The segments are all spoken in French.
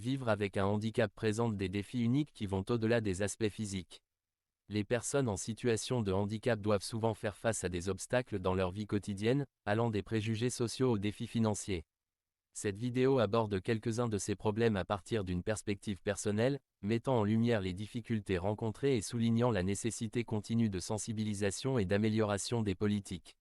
Vivre avec un handicap présente des défis uniques qui vont au-delà des aspects physiques. Les personnes en situation de handicap doivent souvent faire face à des obstacles dans leur vie quotidienne, allant des préjugés sociaux aux défis financiers. Cette vidéo aborde quelques-uns de ces problèmes à partir d'une perspective personnelle, mettant en lumière les difficultés rencontrées et soulignant la nécessité continue de sensibilisation et d'amélioration des politiques.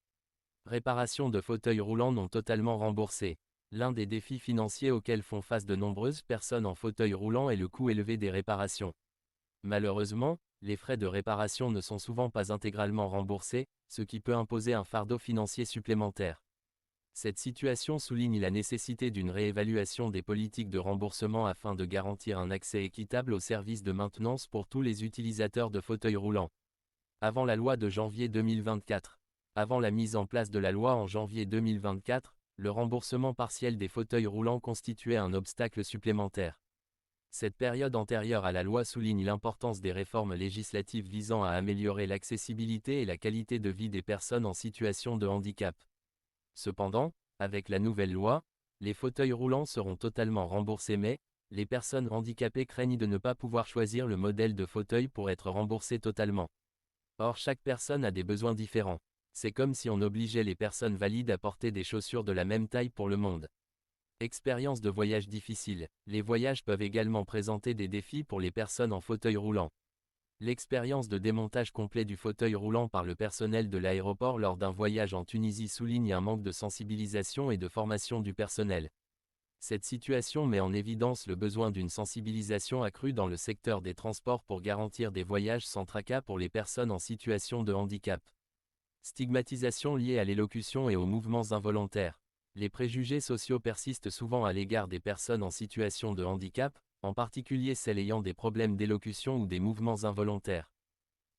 Réparation de fauteuils roulants non totalement remboursés. L'un des défis financiers auxquels font face de nombreuses personnes en fauteuil roulant est le coût élevé des réparations. Malheureusement, les frais de réparation ne sont souvent pas intégralement remboursés, ce qui peut imposer un fardeau financier supplémentaire. Cette situation souligne la nécessité d'une réévaluation des politiques de remboursement afin de garantir un accès équitable aux services de maintenance pour tous les utilisateurs de fauteuils roulants. Avant la loi de janvier 2024. Avant la mise en place de la loi en janvier 2024, le remboursement partiel des fauteuils roulants constituait un obstacle supplémentaire. Cette période antérieure à la loi souligne l'importance des réformes législatives visant à améliorer l'accessibilité et la qualité de vie des personnes en situation de handicap. Cependant, avec la nouvelle loi, les fauteuils roulants seront totalement remboursés mais, les personnes handicapées craignent de ne pas pouvoir choisir le modèle de fauteuil pour être remboursées totalement. Or chaque personne a des besoins différents. C'est comme si on obligeait les personnes valides à porter des chaussures de la même taille pour le monde. Expérience de voyage difficile. Les voyages peuvent également présenter des défis pour les personnes en fauteuil roulant. L'expérience de démontage complet du fauteuil roulant par le personnel de l'aéroport lors d'un voyage en Tunisie souligne un manque de sensibilisation et de formation du personnel. Cette situation met en évidence le besoin d'une sensibilisation accrue dans le secteur des transports pour garantir des voyages sans tracas pour les personnes en situation de handicap. Stigmatisation liée à l'élocution et aux mouvements involontaires. Les préjugés sociaux persistent souvent à l'égard des personnes en situation de handicap, en particulier celles ayant des problèmes d'élocution ou des mouvements involontaires.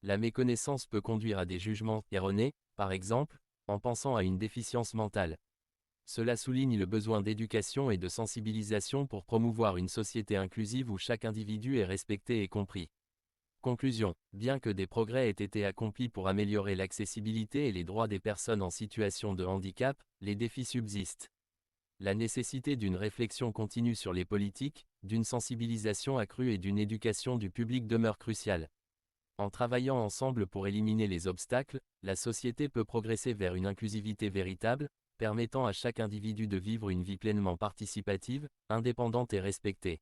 La méconnaissance peut conduire à des jugements erronés, par exemple, en pensant à une déficience mentale. Cela souligne le besoin d'éducation et de sensibilisation pour promouvoir une société inclusive où chaque individu est respecté et compris. Conclusion. Bien que des progrès aient été accomplis pour améliorer l'accessibilité et les droits des personnes en situation de handicap, les défis subsistent. La nécessité d'une réflexion continue sur les politiques, d'une sensibilisation accrue et d'une éducation du public demeure cruciale. En travaillant ensemble pour éliminer les obstacles, la société peut progresser vers une inclusivité véritable, permettant à chaque individu de vivre une vie pleinement participative, indépendante et respectée.